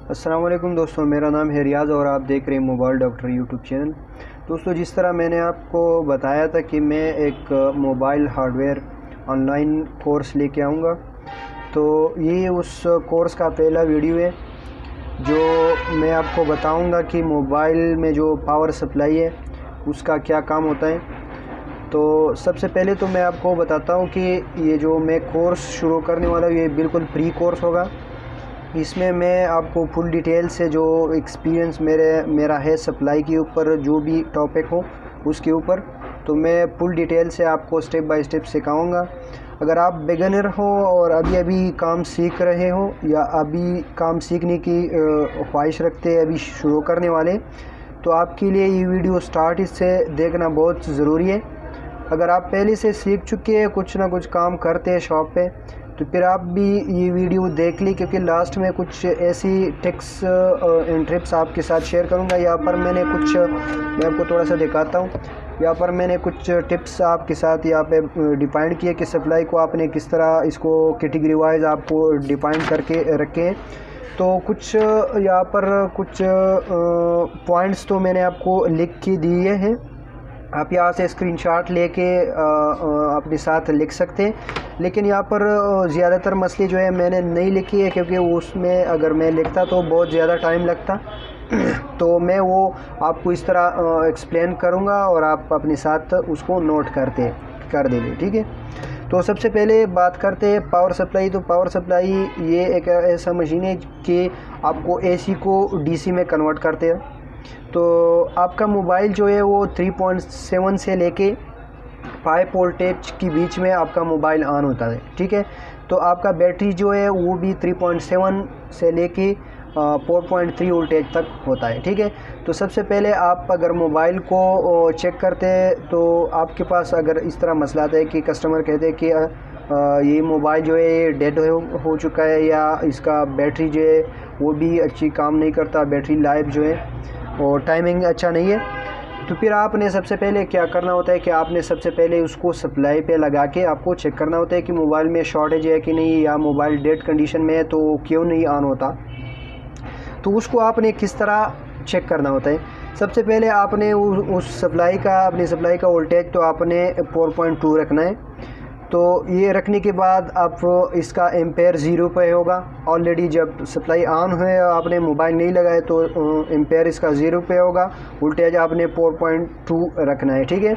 अस्सलाम वालेकुम दोस्तों, मेरा नाम है रियाज़ और आप देख रहे हैं मोबाइल डॉक्टर यूट्यूब चैनल। दोस्तों, जिस तरह मैंने आपको बताया था कि मैं एक मोबाइल हार्डवेयर ऑनलाइन कोर्स लेके आऊँगा, तो ये उस कोर्स का पहला वीडियो है जो मैं आपको बताऊँगा कि मोबाइल में जो पावर सप्लाई है उसका क्या काम होता है। तो सबसे पहले तो मैं आपको बताता हूँ कि ये जो मैं कोर्स शुरू करने वाला हूँ ये बिल्कुल फ्री कोर्स होगा। इसमें मैं आपको फुल डिटेल से जो एक्सपीरियंस मेरा है सप्लाई के ऊपर, जो भी टॉपिक हो उसके ऊपर, तो मैं फुल डिटेल से आपको स्टेप बाय स्टेप सिखाऊंगा। अगर आप बिगिनर हो और अभी काम सीख रहे हो या अभी काम सीखने की ख्वाहिश रखते हैं, अभी शुरू करने वाले, तो आपके लिए ये वीडियो स्टार्ट इससे देखना बहुत ज़रूरी है। अगर आप पहले से सीख चुके हैं, कुछ ना कुछ काम करते हैं शॉप पे, तो फिर आप भी ये वीडियो देख ली, क्योंकि लास्ट में कुछ ऐसी टिप्स एंड ट्रिप्स आपके साथ शेयर करूंगा। यहाँ पर मैं आपको थोड़ा सा दिखाता हूँ। यहाँ पर मैंने कुछ टिप्स आपके साथ यहाँ पे डिफाइन किए कि सप्लाई को आपने किस तरह इसको कैटेगरी वाइज आपको डिफाइन करके रखे हैं। तो कुछ यहाँ पर कुछ पॉइंट्स तो मैंने आपको लिख के दिए हैं, आप यहाँ से स्क्रीनशॉट लेके अपने साथ लिख सकते हैं। लेकिन यहाँ पर ज़्यादातर मसले जो है मैंने नहीं लिखी है, क्योंकि उसमें अगर मैं लिखता तो बहुत ज़्यादा टाइम लगता। तो मैं वो आपको इस तरह एक्सप्लेन करूँगा और आप अपने साथ उसको नोट कर देंगे, ठीक है। तो सबसे पहले बात करते हैं पावर सप्लाई। तो पावर सप्लाई ये एक ऐसा मशीन है कि आपको AC को DC में कन्वर्ट करते हैं। तो आपका मोबाइल जो है वो 3.7 से लेके 5 वोल्टेज के बीच में आपका मोबाइल ऑन होता है, ठीक है। तो आपका बैटरी जो है वो भी 3.7 से लेके 4.3 वोल्टेज तक होता है, ठीक है। तो सबसे पहले आप अगर मोबाइल को चेक करते हैं तो आपके पास अगर इस तरह मसला आता है कि कस्टमर कहते हैं कि ये मोबाइल जो है डेड हो चुका है, या इसका बैटरी जो है वो भी अच्छी काम नहीं करता, बैटरी लाइफ जो है और टाइमिंग अच्छा नहीं है, तो फिर आपने सबसे पहले क्या करना होता है कि आपने सबसे पहले उसको सप्लाई पे लगा के आपको चेक करना होता है कि मोबाइल में शॉर्टेज है कि नहीं, या मोबाइल डेड कंडीशन में है तो क्यों नहीं ऑन होता। तो उसको आपने किस तरह चेक करना होता है। सबसे पहले आपने उस अपनी सप्लाई का वोल्टेज तो आपने 4.2 रखना है। तो ये रखने के बाद आप इसका एम्पेयर 0 पे होगा। ऑलरेडी जब सप्लाई ऑन है आपने मोबाइल नहीं लगाए तो एम्पेयर इसका 0 पे होगा। वोल्टेज आपने 4.2 रखना है, ठीक है।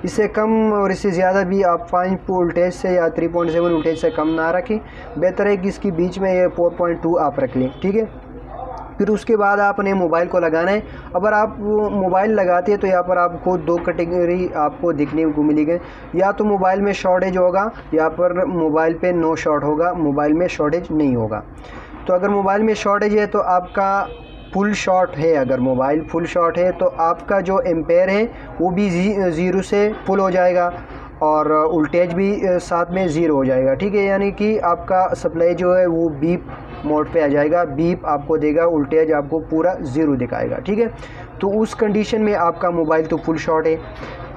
इससे कम और इससे ज़्यादा भी आप 5 वोल्टेज से या 3.7 वोल्टेज से कम ना रखें। बेहतर है कि इसके बीच में ये 4.2 आप रख लें, ठीक है। फिर उसके बाद आपने मोबाइल को लगाना है। अगर आप मोबाइल लगाते हैं तो यहाँ पर आपको 2 कैटेगरी आपको दिखने को मिलेगी। या तो मोबाइल में शॉर्टेज होगा, या पर मोबाइल पे नो शॉर्ट होगा, मोबाइल में शॉर्टेज नहीं होगा। तो अगर मोबाइल में शॉर्टेज है तो आपका फुल शॉर्ट है। अगर मोबाइल फुल शॉर्ट है तो आपका जो एम्पेयर है वो भी 0 से फुल हो जाएगा और वोल्टेज भी साथ में 0 हो जाएगा, ठीक है। यानी कि आपका सप्लाई जो है वो बीप मोड पे आ जाएगा, बीप आपको देगा, वोल्टेज आपको पूरा 0 दिखाएगा, ठीक है। तो उस कंडीशन में आपका मोबाइल तो फुल शॉर्ट है।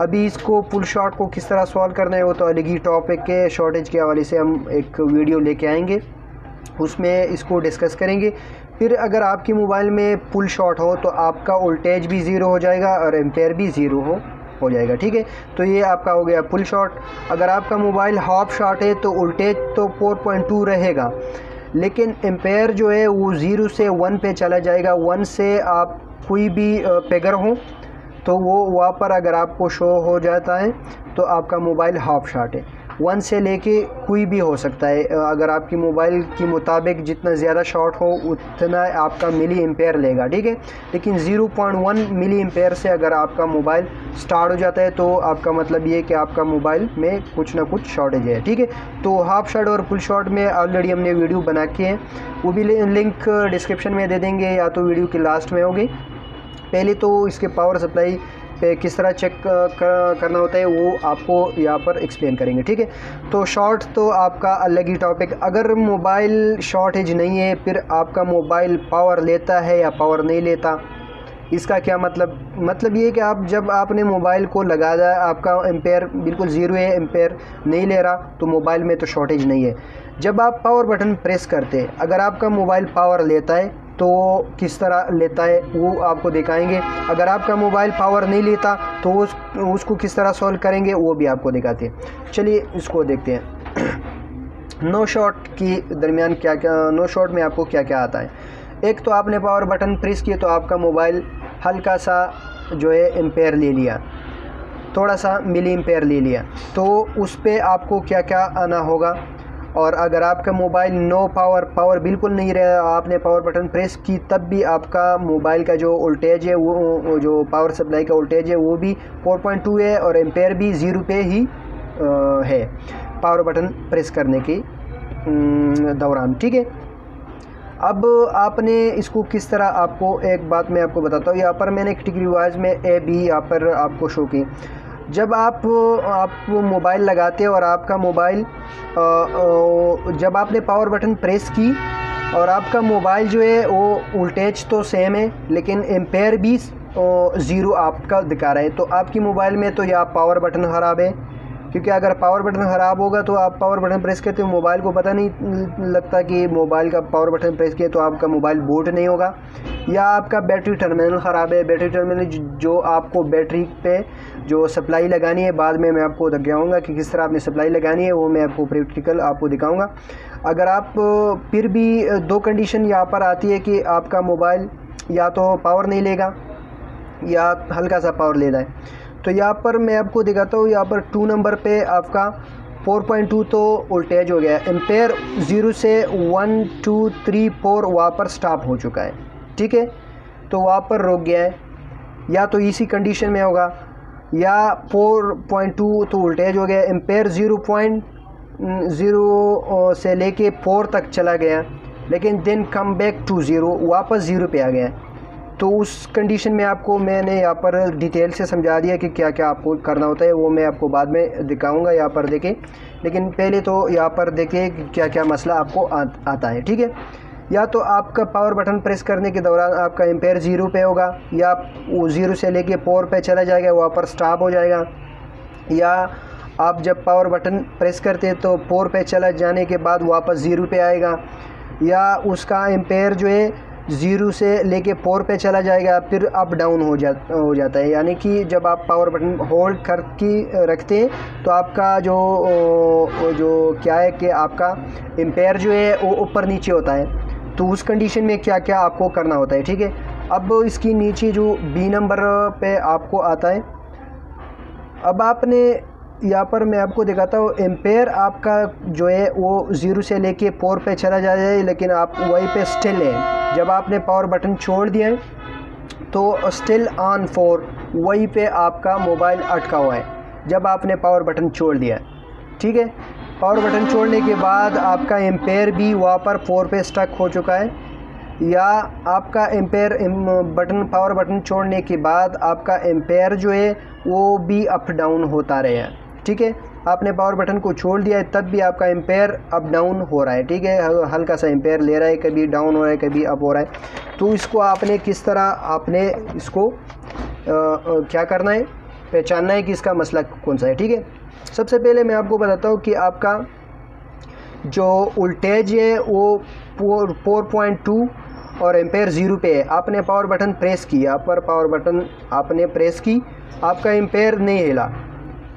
अभी इसको फुल शॉर्ट को किस तरह सॉल्व करना है वो तो अलग ही टॉपिक के शॉर्टेज के हवाले से हम एक वीडियो लेके आएंगे, उसमें इसको डिस्कस करेंगे। फिर अगर आपकी मोबाइल में फुल शॉर्ट हो तो आपका वोल्टेज भी 0 हो जाएगा और एम्पेयर भी 0 हो जाएगा, ठीक है। तो ये आपका हो गया फुल शॉर्ट। अगर आपका मोबाइल हाफ शॉर्ट है तो वोल्टेज तो 4.2 रहेगा, लेकिन एम्पेयर जो है वो 0 से 1 पे चला जाएगा। 1 से आप कोई भी फिगर हो तो वो वहाँ पर अगर आपको शो हो जाता है तो आपका मोबाइल हाफ शॉर्ट है। 1 से लेके कोई भी हो सकता है। अगर आपकी मोबाइल के मुताबिक जितना ज़्यादा शॉर्ट हो उतना आपका मिली एम्पेयर लेगा, ठीक है। लेकिन 0.1 मिली एम्पेयर से अगर आपका मोबाइल स्टार्ट हो जाता है तो आपका मतलब ये है कि आपका मोबाइल में कुछ ना कुछ शॉर्टेज है, ठीक है। तो हाफ शॉर्ट और फुल शॉर्ट में ऑलरेडी हमने वीडियो बना के हैं, वो भी लिंक डिस्क्रिप्शन में दे देंगे या तो वीडियो के लास्ट में होगी। पहले तो इसके पावर सप्लाई पे किस तरह चेक करना होता है वो आपको यहाँ पर एक्सप्लेन करेंगे, ठीक है। तो शॉर्ट तो आपका अलग ही टॉपिक। अगर मोबाइल शॉर्टेज नहीं है, फिर आपका मोबाइल पावर लेता है या पावर नहीं लेता, इसका क्या मतलब ये है कि आप जब आपने मोबाइल को लगा दिया, आपका एम्पेयर बिल्कुल 0 है, एम्पेयर नहीं ले रहा, तो मोबाइल में तो शॉर्टेज नहीं है। जब आप पावर बटन प्रेस करते हैं, अगर आपका मोबाइल पावर लेता है तो किस तरह लेता है वो आपको दिखाएंगे। अगर आपका मोबाइल पावर नहीं लेता तो उसको किस तरह सॉल्व करेंगे वो भी आपको दिखाते हैं। चलिए इसको देखते हैं। नो शॉट की दरमियान क्या क्या, नो शॉट में आपको क्या क्या आता है। एक तो आपने पावर बटन प्रेस किया तो आपका मोबाइल हल्का सा जो है एम्पेयर ले लिया, थोड़ा सा मिली एम्पेयर ले लिया, तो उस पर आपको क्या क्या आना होगा। और अगर आपका मोबाइल नो पावर बिल्कुल नहीं रहा, आपने पावर बटन प्रेस की तब भी आपका मोबाइल का जो वोल्टेज है वो जो पावर सप्लाई का वोल्टेज है वो भी 4.2 है और एम्पेयर भी 0 पे ही है पावर बटन प्रेस करने के दौरान, ठीक है। अब आपने इसको किस तरह, आपको एक बात मैं आपको बताता हूँ। यहाँ पर मैंने एक टिक रिवाज में ए बी यहाँ पर आपको शो की। जब आप मोबाइल लगाते हैं और आपका मोबाइल जब आपने पावर बटन प्रेस की और आपका मोबाइल जो है वो वोल्टेज तो सेम है लेकिन एम्पेयर भी 0 आपका दिखा रहा है, तो आपकी मोबाइल में तो या पावर बटन ख़राब है, क्योंकि अगर पावर बटन ख़राब होगा तो आप पावर बटन प्रेस करते हो, मोबाइल को पता नहीं लगता कि मोबाइल का पावर बटन प्रेस किया, तो आपका मोबाइल बूट नहीं होगा। या आपका बैटरी टर्मिनल ख़राब है, बैटरी टर्मिनल जो आपको बैटरी पे जो सप्लाई लगानी है, बाद में मैं आपको दिखाऊंगा कि किस तरह आपने सप्लाई लगानी है, वो मैं आपको प्रैक्टिकल आपको दिखाऊंगा। अगर आप फिर भी 2 कंडीशन यहाँ पर आती है कि आपका मोबाइल या तो पावर नहीं लेगा या हल्का सा पावर ले रहा है, तो यहाँ पर मैं आपको दिखाता हूँ। यहाँ पर 2 नंबर पे आपका 4.2 तो वोल्टेज हो गया है, एम्पेयर 0 से 1 2 3 4 वहाँ पर स्टॉप हो चुका है, ठीक है, तो वहाँ पर रुक गया है। या तो इसी कंडीशन में होगा, या 4.2 तो वोल्टेज हो गया, एम्पेयर 0.0 से लेके 4 तक चला गया, लेकिन देन कम बैक टू 0, वापस 0 पे आ गया। तो उस कंडीशन में आपको मैंने यहाँ पर डिटेल से समझा दिया कि क्या क्या आपको करना होता है, वो मैं आपको बाद में दिखाऊंगा। यहाँ पर देखें, लेकिन पहले तो यहाँ पर देखें कि क्या क्या मसला आपको आता है, ठीक है। या तो आपका पावर बटन प्रेस करने के दौरान आपका एम्पेयर 0 पे होगा, या वो 0 से लेके 4 पे चला जाएगा, वहाँ पर स्टॉप हो जाएगा। या आप जब पावर बटन प्रेस करते हैं तो 4 पे चला जाने के बाद वापस 0 पे आएगा, या उसका एम्पेयर जो है 0 से लेके 4 पे चला जाएगा, फिर अप डाउन हो जाता है। यानी कि जब आप पावर बटन होल्ड करके रखते हैं तो आपका जो क्या है कि आपका एम्पेयर जो है वो ऊपर नीचे होता है, तो उस कंडीशन में क्या क्या आपको करना होता है, ठीक है। अब इसकी नीचे जो बी नंबर पे आपको आता है, अब आपने यहाँ पर मैं आपको दिखाता हूँ, एम्पेयर आपका जो है वो 0 से लेके 4 पे चला जाए, लेकिन आप वहीं पे स्टिल है। जब आपने पावर बटन छोड़ दिया है तो स्टिल ऑन 4 वहीं पे आपका मोबाइल अटका हुआ है, जब आपने पावर बटन छोड़ दिया है, ठीक है। पावर बटन छोड़ने के बाद आपका एम्पेयर भी वहाँ पर 4 पे स्टक हो चुका है, या आपका एम्पेयर पावर बटन छोड़ने के बाद आपका एम्पेयर जो है वो भी अप डाउन होता रहा है, ठीक है। आपने पावर बटन को छोड़ दिया है तब भी आपका एम्पेयर अप डाउन हो रहा है, ठीक है, हल्का सा एम्पेयर ले रहा है, कभी डाउन हो रहा है कभी अप हो रहा है। तो इसको आपने किस तरह आपने इसको क्या करना है, पहचानना है कि इसका मसला कौन सा है, ठीक है। सबसे पहले मैं आपको बताता हूँ कि आपका जो वोल्टेज है वो 4.2 और एम्पेयर 0 पे है। आपने पावर बटन प्रेस किया, पर पावर बटन आपने प्रेस की, आपका एम्पेयर नहीं हिला,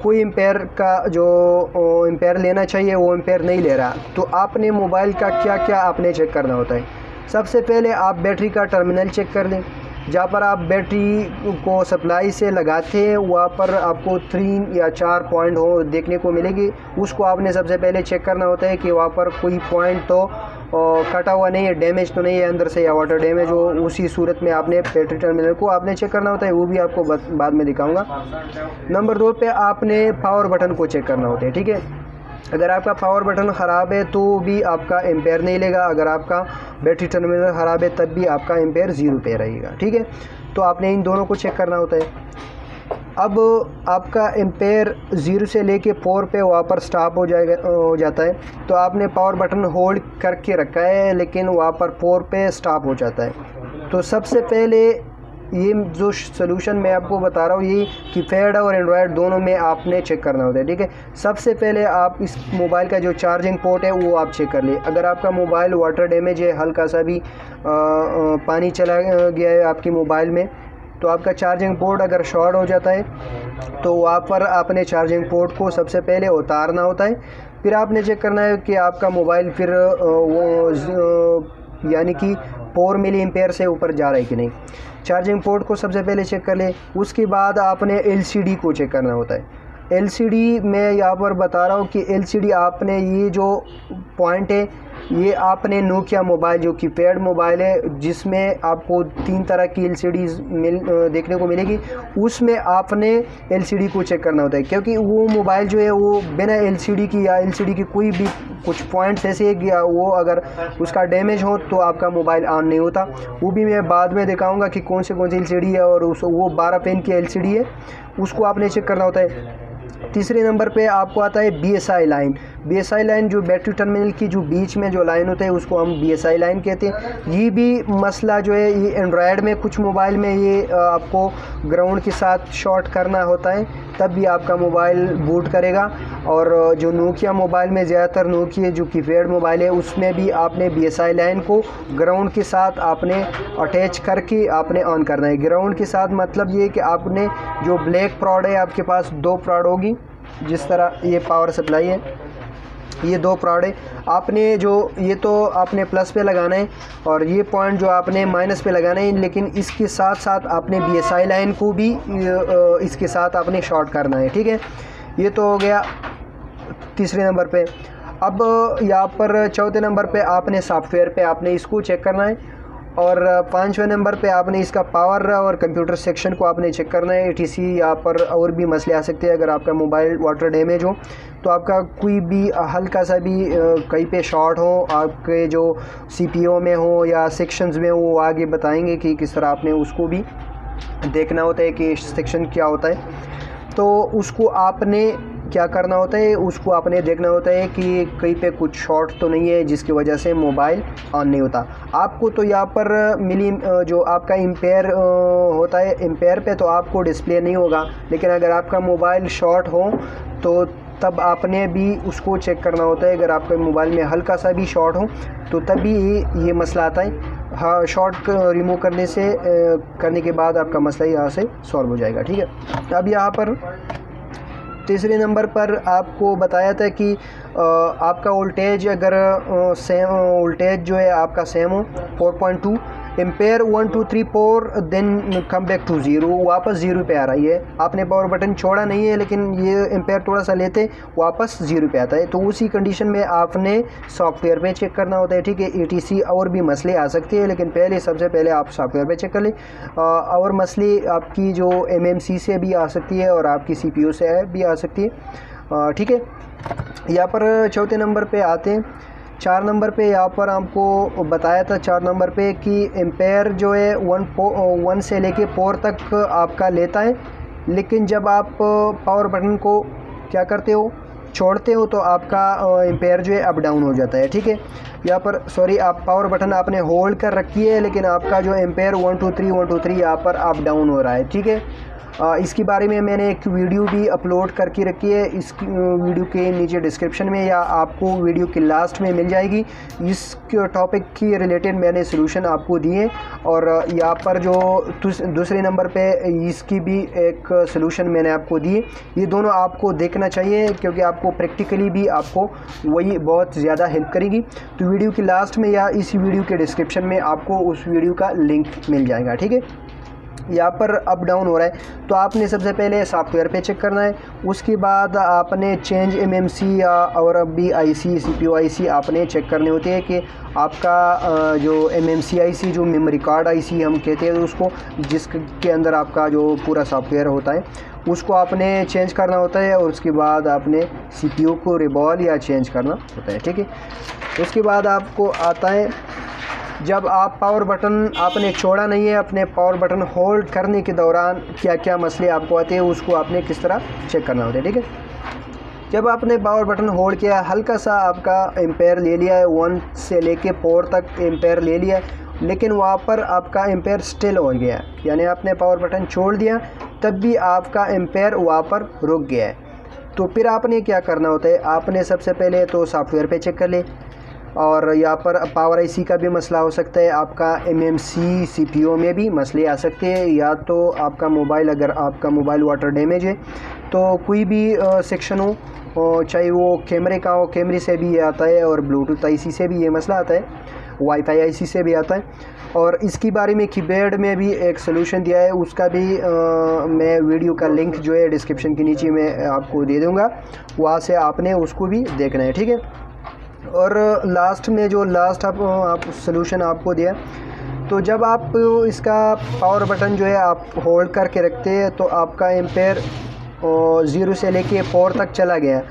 कोई एम्पेयर का जो एम्पेयर लेना चाहिए वो एम्पेयर नहीं ले रहा, तो आपने मोबाइल का क्या क्या आपने चेक करना होता है। सबसे पहले आप बैटरी का टर्मिनल चेक कर लें, जहाँ पर आप बैटरी को सप्लाई से लगाते हैं वहाँ पर आपको 3 या 4 पॉइंट हो देखने को मिलेगी, उसको आपने सबसे पहले चेक करना होता है कि वहाँ पर कोई पॉइंट तो कटा हुआ नहीं है, डैमेज तो नहीं है अंदर से या वाटर डैमेज हो। उसी सूरत में आपने बैटरी टर्मिनल को आपने चेक करना होता है, वो भी आपको बाद में दिखाऊंगा। नंबर 2 पे आपने पावर बटन को चेक करना होता है, ठीक है। अगर आपका पावर बटन ख़राब है तो भी आपका एम्पेयर नहीं लेगा, अगर आपका बैटरी टर्मिनल ख़राब है तब भी आपका एम्पेयर 0 पे रहेगा, ठीक है। तो आपने इन दोनों को चेक करना होता है। अब आपका एम्पेयर 0 से लेके 4 पे वहाँ पर स्टॉप हो जाता है, तो आपने पावर बटन होल्ड करके रखा है लेकिन वहाँ पर 4 पे स्टॉप हो जाता है। तो सबसे पहले ये जो सोल्यूशन मैं आपको बता रहा हूँ ये कीपैड और एंड्रॉयड दोनों में आपने चेक करना होता है, ठीक है। सबसे पहले आप इस मोबाइल का जो चार्जिंग पोर्ट है वो आप चेक कर लिए। अगर आपका मोबाइल वाटर डैमेज है, हल्का सा भी पानी चला गया है आपके मोबाइल में, तो आपका चार्जिंग पोर्ट अगर शॉर्ट हो जाता है तो वहाँ पर आपने चार्जिंग पोर्ट को सबसे पहले उतारना होता है। फिर आपने चेक करना है कि आपका मोबाइल फिर यानी कि 4 मिली एम्पेयर से ऊपर जा रहा है कि नहीं। चार्जिंग पोर्ट को सबसे पहले चेक कर ले। उसके बाद आपने एलसीडी को चेक करना होता है। एलसीडी मैं यहाँ पर बता रहा हूँ कि एलसीडी आपने ये जो पॉइंट है ये आपने नोकिया मोबाइल जो कीपैड मोबाइल है जिसमें आपको 3 तरह की एलसीडीज़ देखने को मिलेगी, उसमें आपने एलसीडी को चेक करना होता है। क्योंकि वो मोबाइल जो है वो बिना एलसीडी की या एलसीडी की कोई भी कुछ पॉइंट्स ऐसे या वो अगर उसका डैमेज हो तो आपका मोबाइल ऑन नहीं होता। वो भी मैं बाद में दिखाऊंगा कि कौन सी एलसीडी है, और वो 12 पिन की एलसीडी है, उसको आपने चेक करना होता है। तीसरे नंबर पे आपको आता है बीएसआई लाइन। बीएसआई लाइन जो बैटरी टर्मिनल की जो बीच में जो लाइन होता है उसको हम बीएसआई लाइन कहते हैं। ये भी मसला जो है ये एंड्रॉयड में कुछ मोबाइल में ये आपको ग्राउंड के साथ शॉर्ट करना होता है, तब भी आपका मोबाइल बूट करेगा। और जो नोकिया मोबाइल में ज़्यादातर नोकिया जो कीपैड मोबाइल है उसमें भी आपने बीएसआई लाइन को ग्राउंड के साथ आपने अटैच करके आपने ऑन करना है। ग्राउंड के साथ मतलब ये कि आपने जो ब्लैक प्रॉड है आपके पास 2 प्रॉड होगी, जिस तरह ये पावर सप्लाई है, ये 2 प्रॉड है। आपने जो ये तो आपने प्लस पे लगाना है और ये पॉइंट जो आपने माइनस पे लगाना है, लेकिन इसके साथ साथ आपने बीएसआई लाइन को भी इसके साथ आपने शॉर्ट करना है, ठीक है। ये तो हो गया तीसरे नंबर पे। अब यहाँ पर चौथे नंबर पे आपने सॉफ्टवेयर पे आपने इसको चेक करना है, और 5वें नंबर पे आपने इसका पावर और कंप्यूटर सेक्शन को आपने चेक करना है। ETC यहाँ पर और भी मसले आ सकते हैं। अगर आपका मोबाइल वाटर डैमेज हो तो आपका कोई भी हल्का सा भी कहीं पे शॉर्ट हो, आपके जो CPU में हो या सेक्शंस में हो, वो आगे बताएंगे कि किस तरह आपने उसको भी देखना होता है कि सेक्शन क्या होता है। तो उसको आपने क्या करना होता है, उसको आपने देखना होता है कि कहीं पे कुछ शॉर्ट तो नहीं है जिसकी वजह से मोबाइल ऑन नहीं होता। आपको तो यहाँ पर मिली जो आपका एम्पेयर होता है, एम्पेयर पे तो आपको डिस्प्ले नहीं होगा, लेकिन अगर आपका मोबाइल शॉर्ट हो तो तब आपने भी उसको चेक करना होता है। अगर आपके मोबाइल में हल्का सा भी शॉर्ट हो तो तभी ये मसला आता है। हाँ, शॉर्ट रिमूव करने के बाद आपका मसला यहाँ से सॉल्व हो जाएगा, ठीक है। अब यहाँ पर तीसरे नंबर पर आपको बताया था कि आपका वोल्टेज अगर सेम वोल्टेज जो है आपका सेम हो 4.2 ampere 1 2 3 4 then come back to 0, वापस 0 पे आ रहा है। ये आपने पावर बटन छोड़ा नहीं है, लेकिन ये एम्पेयर थोड़ा सा लेते वापस 0 पे आता है। तो उसी कंडीशन में आपने सॉफ्टवेयर पे चेक करना होता है, ठीक है। ETC और भी मसले आ सकते हैं, लेकिन सबसे पहले आप सॉफ्टवेयर पे चेक कर लें। और मसले आपकी जो MMC से भी आ सकती है और आपकी CPU से भी आ सकती है, ठीक है। यहाँ पर चौथे नंबर पे आते हैं। 4 नंबर पे यहाँ पर आपको बताया था 4 नंबर पे कि एम्पेयर जो है 1 से लेके 4 तक आपका लेता है, लेकिन जब आप पावर बटन को क्या करते हो, छोड़ते हो, तो आपका एम्पेयर जो है अप डाउन हो जाता है, ठीक है। यहाँ पर सॉरी, आप पावर बटन आपने होल्ड कर रखी है, लेकिन आपका जो एम्पेयर 1 2 3 यहाँ पर अप डाउन हो रहा है, ठीक है। इसके बारे में मैंने एक वीडियो भी अपलोड करके रखी है, इस वीडियो के नीचे डिस्क्रिप्शन में या आपको वीडियो के लास्ट में मिल जाएगी। इस टॉपिक की रिलेटेड मैंने सलूशन आपको दिए, और यहाँ पर जो दूसरे नंबर पे इसकी भी एक सलूशन मैंने आपको दिए। ये दोनों आपको देखना चाहिए क्योंकि आपको प्रैक्टिकली भी आपको वही बहुत ज़्यादा हेल्प करेगी। तो वीडियो के लास्ट में या इस वीडियो के डिस्क्रिप्शन में आपको उस वीडियो का लिंक मिल जाएगा, ठीक है। यहाँ पर अप डाउन हो रहा है तो आपने सबसे पहले सॉफ्टवेयर पे चेक करना है। उसके बाद आपने चेंज MMC या और भी IC CPU IC आपने चेक करने होते हैं कि आपका जो MMC IC जो मेमोरी कार्ड IC हम कहते हैं उसको, जिसके अंदर आपका जो पूरा सॉफ्टवेयर होता है उसको आपने चेंज करना होता है, और उसके बाद आपने CPU को रिबॉल या चेंज करना होता है, ठीक है। उसके बाद आपको आता है जब आप पावर बटन आपने छोड़ा नहीं है, अपने पावर बटन होल्ड करने के दौरान क्या क्या मसले आपको आते हैं उसको आपने किस तरह चेक करना होता है, ठीक है। जब आपने पावर बटन होल्ड किया, हल्का सा आपका एम्पेयर ले लिया है, 1 से लेके 4 तक एम्पेयर ले लिया है, लेकिन वहाँ पर आपका एम्पेयर स्टिल हो गया है, यानी आपने पावर बटन छोड़ दिया तब भी आपका एम्पेयर वहाँ पर रुक गया है। तो फिर आपने क्या करना होता है, आपने सबसे पहले तो सॉफ्टवेयर पे चेक कर ले, और यहाँ पर पावर आईसी का भी मसला हो सकता है, आपका एमएमसी सीपीयू में भी मसले आ सकते हैं, या तो आपका मोबाइल, अगर आपका मोबाइल वाटर डैमेज है तो कोई भी सेक्शन हो, चाहे वो कैमरे का हो, कैमरे से भी ये आता है, और ब्लूटूथ आईसी से भी ये मसला आता है, वाईफाई आईसी से भी आता है। और इसके बारे में कीपैड में भी एक सलूशन दिया है, उसका भी मैं वीडियो का लिंक जो है डिस्क्रिप्शन के नीचे मैं आपको दे दूँगा, वहाँ से आपने उसको भी देखना है, ठीक है। और लास्ट में जो आप सलूशन आपको दिया, तो जब आप इसका पावर बटन जो है आप होल्ड करके रखते हैं तो आपका एम्पेयर 0 से लेके 4 तक चला गया,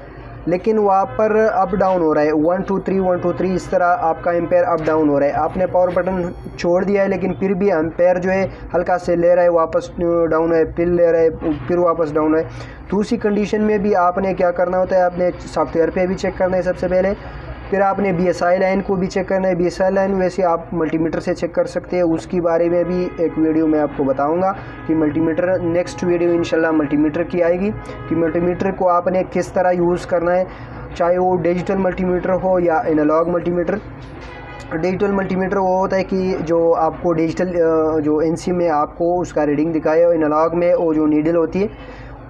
लेकिन वहाँ पर अप डाउन हो रहा है, 1 2 3 1 2 3 इस तरह आपका एम्पेयर अप डाउन हो रहा है। आपने पावर बटन छोड़ दिया है लेकिन फिर भी एम्पेयर जो है हल्का से ले रहा है, वापस डाउन है, फिर ले रहा है, फिर वापस डाउन है। तो उसी कंडीशन में भी आपने क्या करना होता है, आपने सॉफ्टवेयर पे भी चेक करना है सबसे पहले, फिर आपने बीएसआई लाइन को भी चेक करना है। बीएसआई लाइन वैसे आप मल्टीमीटर से चेक कर सकते हैं, उसकी बारे में भी एक वीडियो मैं आपको बताऊंगा कि मल्टीमीटर, नेक्स्ट वीडियो इंशाल्लाह मल्टीमीटर की आएगी कि मल्टीमीटर को आपने किस तरह यूज़ करना है, चाहे वो डिजिटल मल्टीमीटर हो या एनालॉग मल्टीमीटर। डिजिटल मल्टीमीटर वो होता है कि जो आपको डिजिटल जो एनसी में आपको उसका रीडिंग दिखाए, और एनालॉग में वो जो नीडल होती है,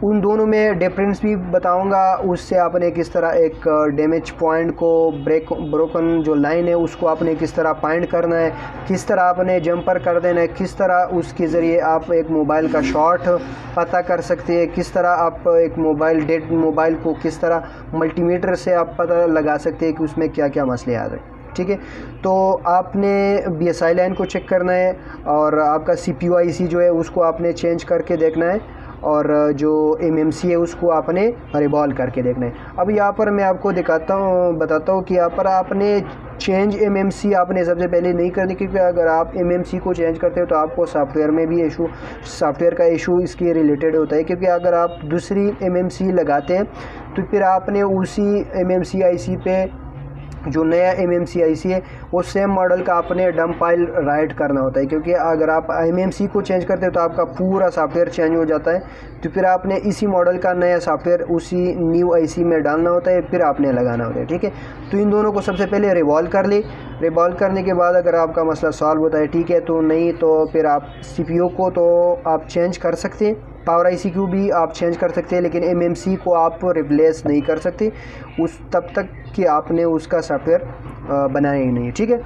उन दोनों में डिफरेंस भी बताऊंगा। उससे आपने किस तरह एक डैमेज पॉइंट को, ब्रोकन जो लाइन है उसको आपने किस तरह फाइंड करना है, किस तरह आपने जंपर कर देना है, किस तरह उसके ज़रिए आप एक मोबाइल का शॉर्ट पता कर सकते हैं, किस तरह आप एक डेड मोबाइल को किस तरह मल्टीमीटर से आप पता लगा सकते हैं कि उसमें क्या क्या मसले आ रहे हैं, ठीक है। तो आपने बीएसआई लाइन को चेक करना है, और आपका सीपीयू आईसी जो है उसको आपने चेंज करके देखना है, और जो एमएमसी है उसको आपने रिवॉल्व करके देखना है। अब यहाँ पर मैं आपको बताता हूँ कि यहाँ पर आपने चेंज एमएमसी आपने सबसे पहले नहीं करनी, क्योंकि अगर आप एमएमसी को चेंज करते हो तो आपको सॉफ्टवेयर में भी सॉफ्टवेयर का इशू इसके रिलेटेड होता है, क्योंकि अगर आप दूसरी एमएमसी लगाते हैं तो फिर आपने उसी एमएमसी आईसी पे जो नया एमएमसी आईसी है वो सेम मॉडल का आपने डंप फाइल राइट करना होता है, क्योंकि अगर आप एमएमसी को चेंज करते हो तो आपका पूरा सॉफ्टवेयर चेंज हो जाता है। तो फिर आपने इसी मॉडल का नया सॉफ्टवेयर उसी न्यू आईसी में डालना होता है, फिर आपने लगाना होता है, ठीक है। तो इन दोनों को सबसे पहले रिवॉल्व कर ले। रिवॉल्व करने के बाद अगर आपका मसला सॉल्व होता है, ठीक है, तो नहीं तो फिर आप सीपीयू को तो आप चेंज कर सकते हैं, पावर आईसी को भी आप चेंज कर सकते हैं, लेकिन एमएमसी को आप रिप्लेस नहीं कर सकते उस तब तक कि आपने उसका सॉफ्टवेयर बनाया ही नहीं, ठीक है।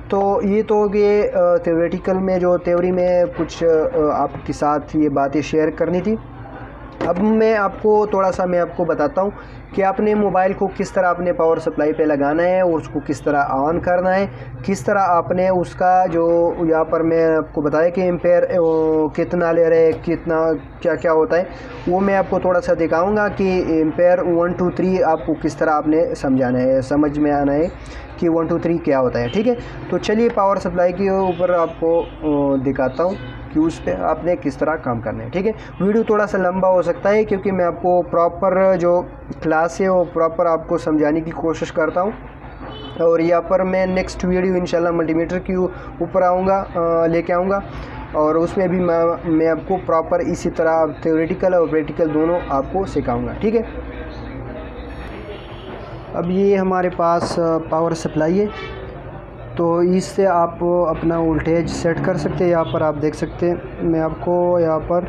तो ये तो ये थ्योरेटिकल में जो थ्योरी में कुछ आपके साथ ये बातें शेयर करनी थी। अब मैं आपको बताता हूँ कि आपने मोबाइल को किस तरह आपने पावर सप्लाई पे लगाना है, और उसको किस तरह ऑन करना है, किस तरह आपने उसका जो यहाँ पर मैं आपको बताया कि एम्पेयर कितना ले रहे, कितना क्या क्या होता है, वो मैं आपको थोड़ा सा दिखाऊंगा कि एम्पेयर 1 2 3 आपको किस तरह आपने समझाना है, समझ में आना है कि 1 2 3 क्या होता है, ठीक है। तो चलिए पावर सप्लाई के ऊपर आपको दिखाता हूँ कि उस पर आपने किस तरह काम करना है, ठीक है। वीडियो थोड़ा सा लंबा हो सकता है क्योंकि मैं आपको प्रॉपर जो क्लास है वो प्रॉपर आपको समझाने की कोशिश करता हूँ, और यहाँ पर मैं नेक्स्ट वीडियो इंशाल्लाह मल्टीमीटर के ऊपर लेके आऊँगा, और उसमें भी मैं आपको प्रॉपर इसी तरह थ्योरेटिकल और प्रैक्टिकल दोनों आपको सिखाऊँगा, ठीक है। अब ये हमारे पास पावर सप्लाई है, तो इससे आप अपना वोल्टेज सेट कर सकते हैं। यहाँ पर आप देख सकते हैं, मैं आपको यहाँ पर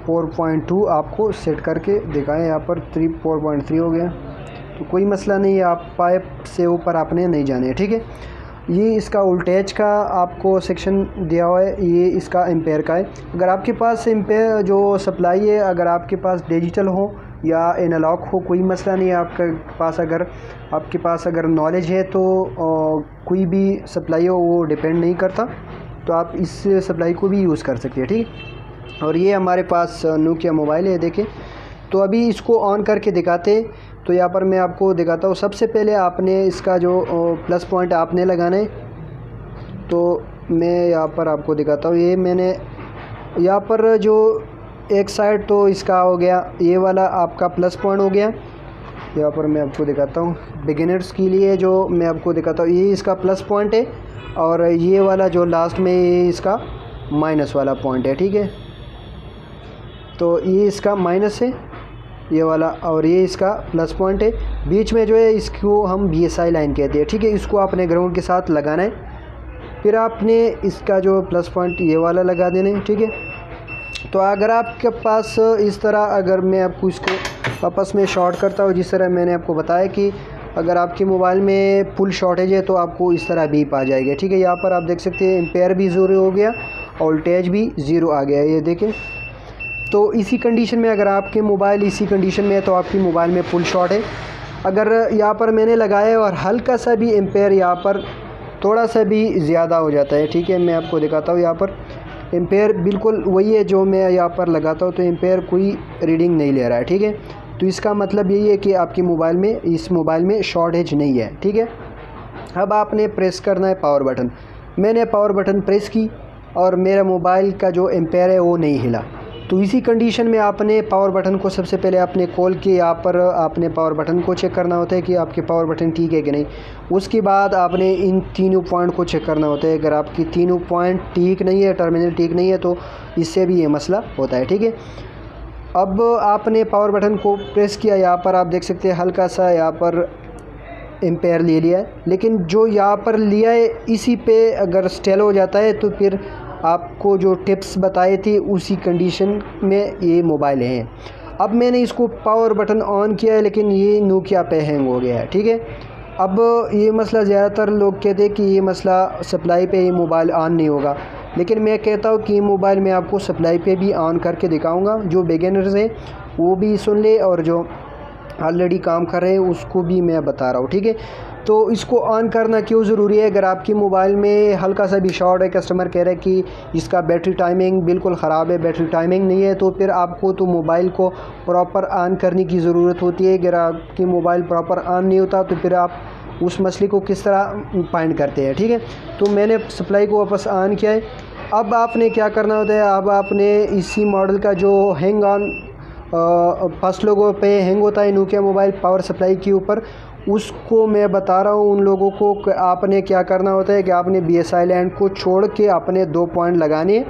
4.2 आपको सेट करके दिखाएं। यहाँ पर 4.3 हो गया, तो कोई मसला नहीं है, आप पाइप से ऊपर आपने नहीं जाने हैं, ठीक है। ये इसका वोल्टेज का आपको सेक्शन दिया हुआ है, ये इसका एम्पेयर का है। अगर आपके पास एम्पेयर जो सप्लाई है, अगर आपके पास डिजिटल हो या एनालॉग हो, कोई मसला नहीं है। आपके पास अगर नॉलेज है तो कोई भी सप्लाई हो वो डिपेंड नहीं करता, तो आप इस सप्लाई को भी यूज़ कर सकते हैं, ठीक। और ये हमारे पास नोकिया मोबाइल है, देखें। तो अभी इसको ऑन करके दिखाते, तो यहाँ पर मैं आपको दिखाता हूँ। सबसे पहले आपने इसका जो प्लस पॉइंट आपने लगाना है, तो मैं यहाँ पर आपको दिखाता हूँ। ये मैंने यहाँ पर जो एक साइड तो इसका हो गया, ये वाला आपका प्लस पॉइंट हो गया, यहाँ पर मैं आपको दिखाता हूँ बिगिनर्स के लिए, जो मैं आपको दिखाता हूँ। ये इसका प्लस पॉइंट है और ये वाला जो लास्ट में ये इसका माइनस वाला पॉइंट है, ठीक है। तो ये इसका माइनस है ये वाला, और ये इसका प्लस पॉइंट है। बीच में जो है इसको हम BSI लाइन कहते हैं, ठीक है। इसको आपने ग्राउंड के साथ लगाना है, फिर आपने इसका जो प्लस पॉइंट ये वाला लगा देना है, ठीक है। तो अगर आपके पास इस तरह, अगर मैं आपको इसको आपस में शॉर्ट करता हूँ, जिस तरह मैंने आपको बताया कि अगर आपके मोबाइल में फुल शॉर्टेज है तो आपको इस तरह बीप आ जाएगा, ठीक है। यहाँ पर आप देख सकते हैं एम्पेयर भी 0 हो गया, वोल्टेज भी 0 आ गया, ये देखें। तो इसी कंडीशन में अगर आपके मोबाइल इसी कंडीशन में है तो आपकी मोबाइल में फुल शॉट है। अगर यहाँ पर मैंने लगाया और हल्का सा भी एम्पेयर यहाँ पर थोड़ा सा भी ज़्यादा हो जाता है, ठीक है। मैं आपको दिखाता हूँ, यहाँ पर एम्पेयर बिल्कुल वही है जो मैं यहाँ पर लगाता हूँ, तो एम्पेयर कोई रीडिंग नहीं ले रहा है, ठीक है। तो इसका मतलब यही है कि आपकी मोबाइल में, इस मोबाइल में शॉर्टेज नहीं है, ठीक है। अब आपने प्रेस करना है पावर बटन। मैंने पावर बटन प्रेस की और मेरा मोबाइल का जो एम्पेयर है वो नहीं हिला। तो इसी कंडीशन में आपने पावर बटन को सबसे पहले आपने खोल के यहाँ पर आपने पावर बटन को चेक करना होता है कि आपके पावर बटन ठीक है कि नहीं। उसके बाद आपने इन तीनों पॉइंट को चेक करना होता है। अगर आपकी तीनों पॉइंट ठीक नहीं है, टर्मिनल ठीक नहीं है, तो इससे भी ये मसला होता है, ठीक है। अब आपने पावर बटन को प्रेस किया, यहाँ पर आप देख सकते हैं हल्का सा यहाँ पर एम्पेयर ले लिया है, लेकिन जो यहाँ पर लिया है इसी पे अगर स्टेल हो जाता है तो फिर आपको जो टिप्स बताए थे उसी कंडीशन में ये मोबाइल हैं। अब मैंने इसको पावर बटन ऑन किया है, लेकिन ये नोकिया पे हैंग हो गया है, ठीक है। अब ये मसला ज़्यादातर लोग कहते हैं कि ये मसला सप्लाई पे ये मोबाइल ऑन नहीं होगा, लेकिन मैं कहता हूँ कि मोबाइल मैं आपको सप्लाई पे भी ऑन करके दिखाऊंगा। जो बिगिनर्स हैं वो भी सुन ले और जो ऑलरेडी काम कर रहे हैं उसको भी मैं बता रहा हूँ, ठीक है। तो इसको ऑन करना क्यों ज़रूरी है? अगर आपकी मोबाइल में हल्का सा भी शॉर्ट है, कस्टमर कह रहा है कि इसका बैटरी टाइमिंग बिल्कुल ख़राब है, बैटरी टाइमिंग नहीं है, तो फिर आपको तो मोबाइल को प्रॉपर ऑन करने की ज़रूरत होती है। अगर आपकी मोबाइल प्रॉपर ऑन नहीं होता तो फिर आप उस मसले को किस तरह फाइंड करते हैं, ठीक है। तो मैंने सप्लाई को वापस ऑन किया है। अब आपने क्या करना होता है, अब आपने इसी मॉडल का जो हैंग ऑन फर्स्ट लोगों पे हैंग होता है नोकिया मोबाइल पावर सप्लाई के ऊपर, उसको मैं बता रहा हूँ उन लोगों को कि आपने क्या करना होता है कि आपने BSI लैंड को छोड़ के आपने 2 पॉइंट लगाने,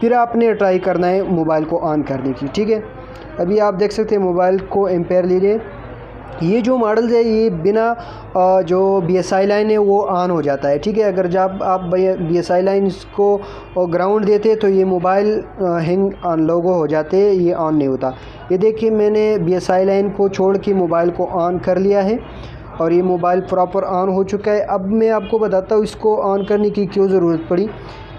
फिर आपने ट्राई करना है मोबाइल को ऑन करने की, ठीक है। अभी आप देख सकते हैं मोबाइल को एम्पेयर ले लिए। ये जो मॉडल्स है ये बिना जो BSI लाइन है वो ऑन हो जाता है, ठीक है। अगर जब आप BSI लाइन इसको ग्राउंड देते तो ये मोबाइल हैंग ऑन लोगो हो जाते हैं, ये ऑन नहीं होता। ये देखिए मैंने BSI लाइन को छोड़ के मोबाइल को ऑन कर लिया है और ये मोबाइल प्रॉपर ऑन हो चुका है। अब मैं आपको बताता हूँ इसको ऑन करने की क्यों ज़रूरत पड़ी।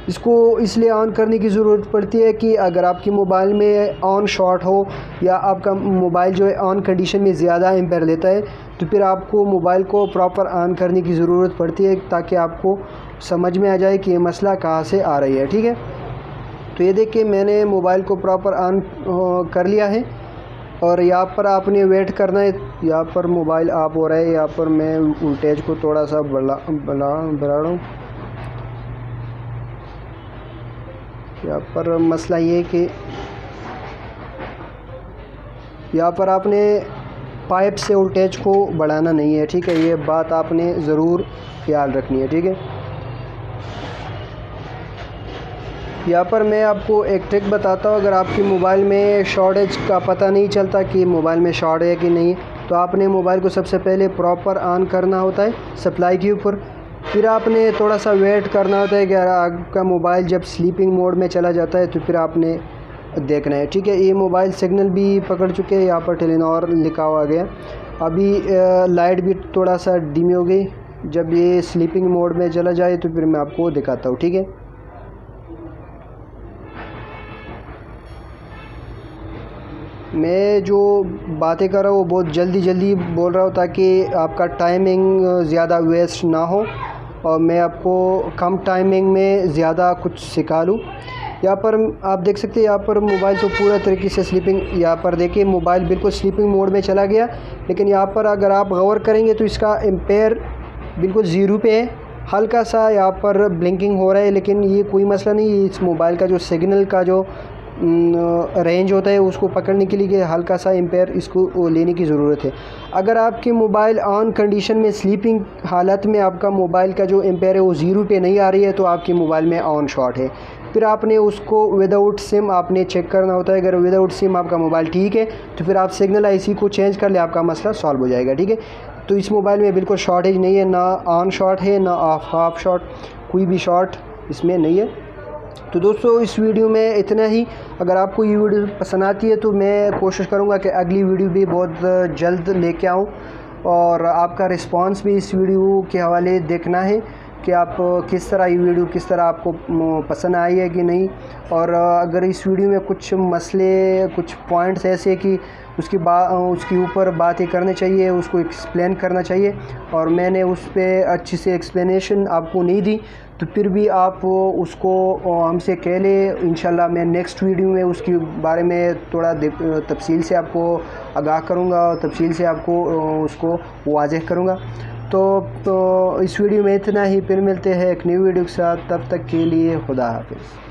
इसको इसलिए ऑन करने की ज़रूरत पड़ती है कि अगर आपकी मोबाइल में ऑन शॉट हो या आपका मोबाइल जो है ऑन कंडीशन में ज़्यादा एम्पेयर लेता है तो फिर आपको मोबाइल को प्रॉपर ऑन करने की ज़रूरत पड़ती है, ताकि आपको समझ में आ जाए कि ये मसला कहाँ से आ रही है, ठीक है। तो ये देखिए मैंने मोबाइल को प्रॉपर ऑन कर लिया है और यहाँ पर आपने वेट करना है। यहाँ पर मोबाइल ऑफ हो रहा है, यहाँ पर मैं वोल्टेज को थोड़ा सा बढ़ा रहा हूँ। यहाँ पर मसला ये है कि यहाँ पर आपने पाइप से वोल्टेज को बढ़ाना नहीं है, ठीक है। ये बात आपने ज़रूर ख्याल रखनी है, ठीक है। यहाँ पर मैं आपको एक ट्रिक बताता हूँ। अगर आपकी मोबाइल में शॉर्टेज का पता नहीं चलता कि मोबाइल में शॉर्ट है कि नहीं, तो आपने मोबाइल को सबसे पहले प्रॉपर ऑन करना होता है सप्लाई के ऊपर, फिर आपने थोड़ा सा वेट करना होता है कि आपका मोबाइल जब स्लीपिंग मोड में चला जाता है तो फिर आपने देखना है, ठीक है। ये मोबाइल सिग्नल भी पकड़ चुके हैं, यहाँ पर टेलीनॉर लिखा हुआ गया। अभी लाइट भी थोड़ा सा डिम हो गई। जब ये स्लीपिंग मोड में चला जाए तो फिर मैं आपको दिखाता हूँ, ठीक है। मैं जो बातें कर रहा हूँ वो बहुत जल्दी बोल रहा हूँ ताकि आपका टाइमिंग ज़्यादा वेस्ट ना हो और मैं आपको कम टाइमिंग में ज़्यादा कुछ सिखा लूँ। यहाँ पर आप देख सकते हैं, यहाँ पर मोबाइल तो पूरा तरीके से स्लीपिंग, यहाँ पर देखिए मोबाइल बिल्कुल स्लीपिंग मोड में चला गया, लेकिन यहाँ पर अगर आप गौर करेंगे तो इसका एम्पेयर बिल्कुल 0 पे है। हल्का सा यहाँ पर ब्लिंकिंग हो रहा है, लेकिन ये कोई मसला नहीं। इस मोबाइल का जो सिग्नल का जो रेंज होता है उसको पकड़ने के लिए हल्का सा एम्पेयर इसको लेने की ज़रूरत है। अगर आपके मोबाइल ऑन कंडीशन में स्लीपिंग हालत में आपका मोबाइल का जो एम्पेयर है वो 0 पे नहीं आ रही है तो आपके मोबाइल में ऑन शॉट है। फिर आपने उसको विदाउट सिम आपने चेक करना होता है। अगर विदाउट सिम आपका मोबाइल ठीक है तो फिर आप सिग्नल आईसी को चेंज कर ले, आपका मसला सॉल्व हो जाएगा। ठीक है, तो इस मोबाइल में बिल्कुल शॉर्टेज नहीं है, ना ऑन शॉट है ना ऑफ हाफ शॉट, कोई भी शॉट इसमें नहीं है। तो दोस्तों इस वीडियो में इतना ही। अगर आपको ये वीडियो पसंद आती है तो मैं कोशिश करूँगा कि अगली वीडियो भी बहुत जल्द लेके आऊँ, और आपका रिस्पांस भी इस वीडियो के हवाले देखना है कि आप किस तरह ये वीडियो किस तरह आपको पसंद आई है कि नहीं। और अगर इस वीडियो में कुछ मसले कुछ पॉइंट्स ऐसे कि उसके ऊपर बातें करनी चाहिए, उसको एक्सप्लेन करना चाहिए और मैंने उस पर अच्छी से एक्सप्लेनेशन आपको नहीं दी तो फिर भी आप उसको हमसे कह ले। इंशाल्लाह मैं नेक्स्ट वीडियो में उसके बारे में थोड़ा तफसील से आपको आगाह करूँगा और तफसील से आपको उसको वाज़ेह करूँगा। तो इस वीडियो में इतना ही, फिर मिलते हैं एक न्यू वीडियो के साथ। तब तक के लिए खुदा हाफिज़।